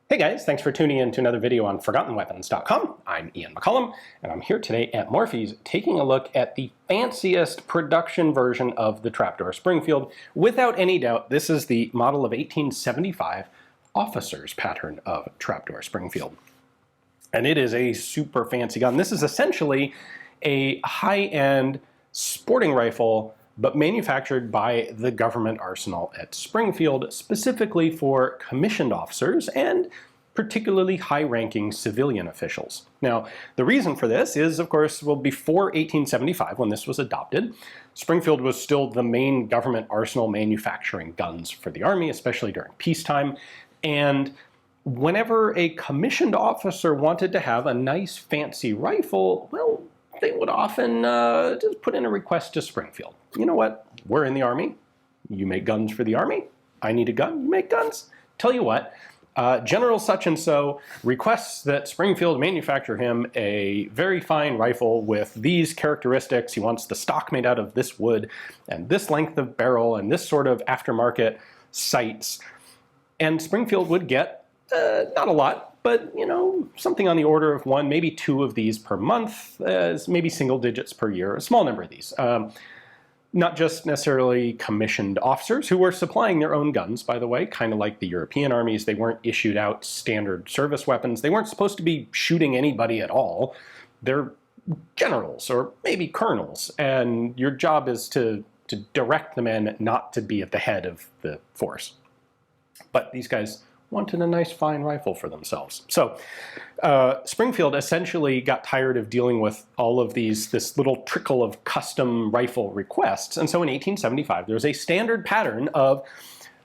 Hey guys, thanks for tuning in to another video on ForgottenWeapons.com. I'm Ian McCollum, and I'm here today at Morphy's taking a look at the fanciest production version of the Trapdoor Springfield. Without any doubt, this is the model of 1875 officer's pattern of Trapdoor Springfield. And it is a super fancy gun. This is essentially a high-end sporting rifle, but manufactured by the government arsenal at Springfield, specifically for commissioned officers and particularly high-ranking civilian officials. Now, the reason for this is, of course, well, before 1875, when this was adopted, Springfield was still the main government arsenal manufacturing guns for the Army, especially during peacetime. And whenever a commissioned officer wanted to have a nice, fancy rifle, well, they would often just put in a request to Springfield. You know what? We're in the Army. You make guns for the Army. I need a gun. You make guns. Tell you what, General such and so requests that Springfield manufacture him a very fine rifle with these characteristics. He wants the stock made out of this wood and this length of barrel and this sort of aftermarket sights. And Springfield would get, not a lot, but, you know, something on the order of one, maybe two of these per month, maybe single digits per year, a small number of these. Not just necessarily commissioned officers who were supplying their own guns, by the way, kind of like the European armies. They weren't issued out standard service weapons. They weren't supposed to be shooting anybody at all. They're generals or maybe colonels, and your job is to direct the men, not to be at the head of the force. But these guys wanted a nice fine rifle for themselves. So Springfield essentially got tired of dealing with all of this little trickle of custom rifle requests. And so in 1875, there was a standard pattern of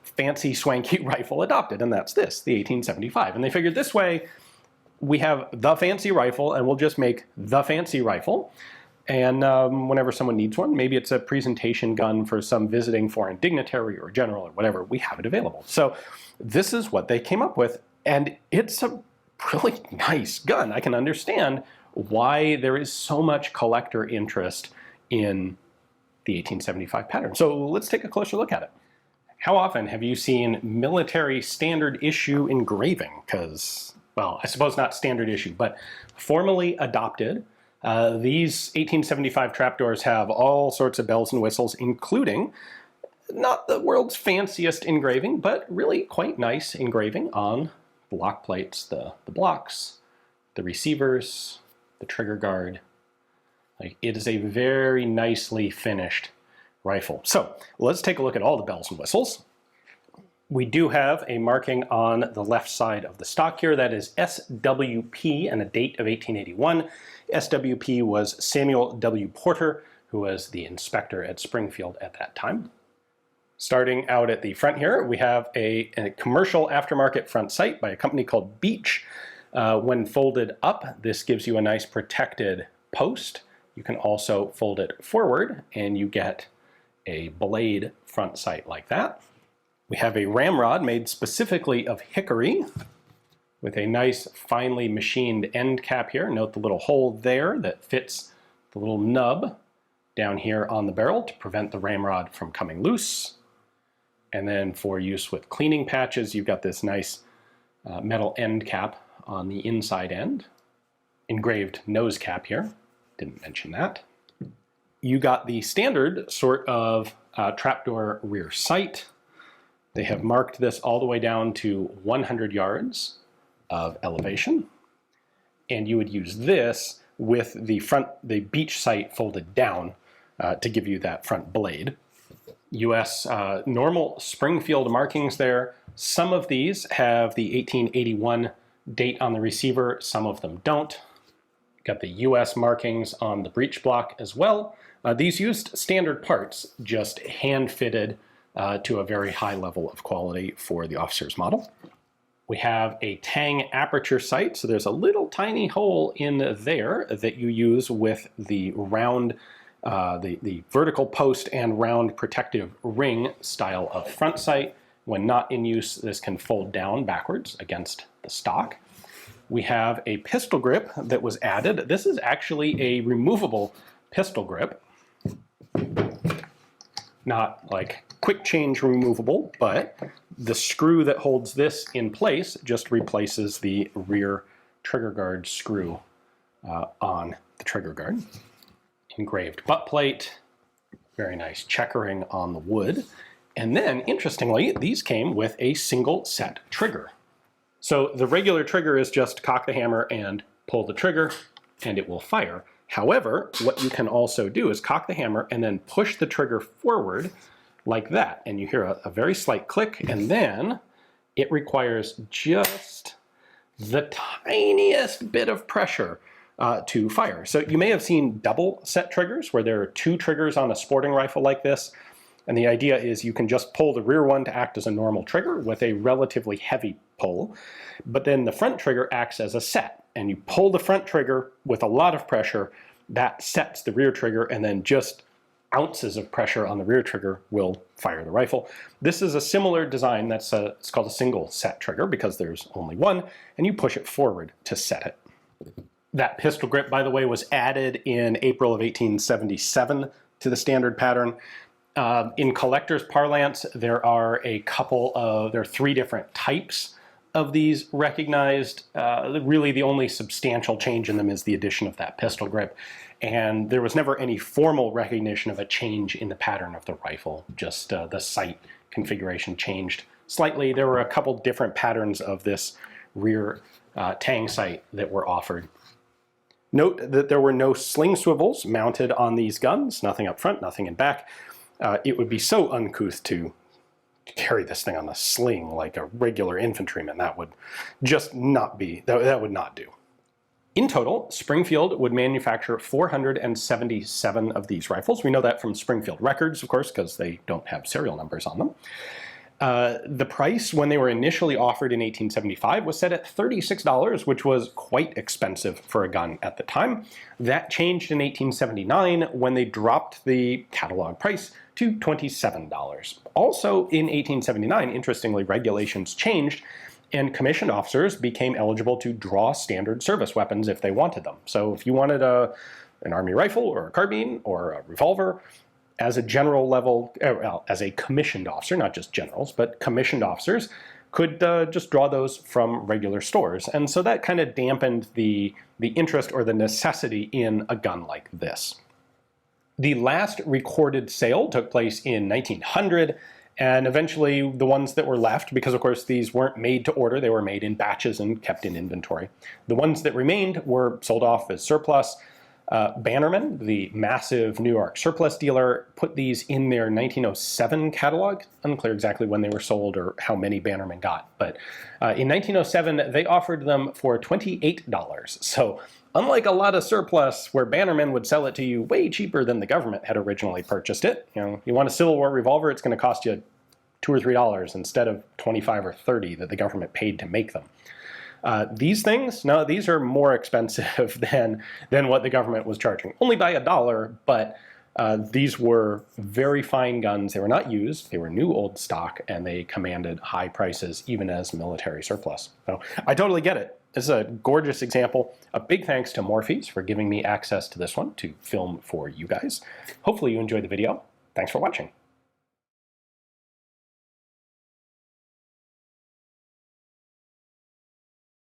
fancy swanky rifle adopted, and that's this, the 1875. And they figured this way, we have the fancy rifle and we'll just make the fancy rifle. And whenever someone needs one, maybe it's a presentation gun for some visiting foreign dignitary or general or whatever, we have it available. So this is what they came up with, and it's a really nice gun. I can understand why there is so much collector interest in the 1875 pattern. So let's take a closer look at it. How often have you seen military standard issue engraving? Because, well, I suppose not standard issue, but formally adopted. These 1875 trapdoors have all sorts of bells and whistles, including not the world's fanciest engraving, but really quite nice engraving on block plates, the blocks, the receivers, the trigger guard. Like, it is a very nicely finished rifle. So let's take a look at all the bells and whistles. We do have a marking on the left side of the stock here. That is SWP and a date of 1881. SWP was Samuel W. Porter, who was the inspector at Springfield at that time. Starting out at the front here, we have a commercial aftermarket front sight by a company called Beech. When folded up, this gives you a nice protected post. You can also fold it forward and you get a blade front sight like that. We have a ramrod made specifically of hickory with a nice finely machined end cap here. Note the little hole there that fits the little nub down here on the barrel to prevent the ramrod from coming loose. And then for use with cleaning patches, you've got this nice metal end cap on the inside end. Engraved nose cap here, didn't mention that. You got the standard sort of trapdoor rear sight. They have marked this all the way down to 100 yards of elevation. And you would use this with the Beech sight folded down to give you that front blade. US normal Springfield markings there. Some of these have the 1881 date on the receiver, some of them don't. Got the US markings on the breech block as well. These used standard parts, just hand fitted to a very high level of quality for the officer's model. We have a tang aperture sight, so there's a little tiny hole in there that you use with the round the vertical post and round protective ring style of front sight. When not in use, this can fold down backwards against the stock. We have a pistol grip that was added. This is actually a removable pistol grip, not like quick change removable, but the screw that holds this in place just replaces the rear trigger guard screw on the trigger guard. Engraved butt plate, very nice checkering on the wood. And then, interestingly, these came with a single set trigger. So the regular trigger is just cock the hammer and pull the trigger, and it will fire. However, what you can also do is cock the hammer and then push the trigger forward like that. And you hear a very slight click, and then it requires just the tiniest bit of pressure to fire. So you may have seen double set triggers where there are 2 triggers on a sporting rifle like this. And the idea is you can just pull the rear one to act as a normal trigger with a relatively heavy pull, but then the front trigger acts as a set. And you pull the front trigger with a lot of pressure, that sets the rear trigger, and then just ounces of pressure on the rear trigger will fire the rifle. This is a similar design. It's called a single set trigger because there's only one, and you push it forward to set it. That pistol grip, by the way, was added in April of 1877 to the standard pattern. In collector's parlance, there are 3 different types of these recognized. Really, the only substantial change in them is the addition of that pistol grip. And there was never any formal recognition of a change in the pattern of the rifle, just the sight configuration changed slightly. There were a couple different patterns of this rear tang sight that were offered. Note that there were no sling swivels mounted on these guns, nothing up front, nothing in back. It would be so uncouth to carry this thing on a sling like a regular infantryman. That would just not be, that would not do. In total, Springfield would manufacture 477 of these rifles. We know that from Springfield records, of course, because they don't have serial numbers on them. The price when they were initially offered in 1875 was set at $36, which was quite expensive for a gun at the time. That changed in 1879 when they dropped the catalog price to $27. Also in 1879, interestingly, regulations changed and commissioned officers became eligible to draw standard service weapons if they wanted them. So if you wanted an army rifle or a carbine or a revolver, as a general level, well, as a commissioned officer, not just generals, but commissioned officers could just draw those from regular stores. And so that kind of dampened the interest or the necessity in a gun like this. The last recorded sale took place in 1900, and eventually the ones that were left, because of course these weren't made to order, they were made in batches and kept in inventory. The ones that remained were sold off as surplus. Bannerman, the massive New York surplus dealer, put these in their 1907 catalog. Unclear exactly when they were sold or how many Bannerman got, but in 1907 they offered them for $28. So unlike a lot of surplus where Bannerman would sell it to you way cheaper than the government had originally purchased it, you want a Civil War revolver, it's going to cost you $2 or $3 instead of $25 or $30 that the government paid to make them. These things, no, these are more expensive than what the government was charging. Only by $1, but these were very fine guns. They were not used, they were new old stock, and they commanded high prices even as military surplus. So I totally get it. This is a gorgeous example. A big thanks to Morphe's for giving me access to this one to film for you guys. Hopefully you enjoyed the video. Thanks for watching.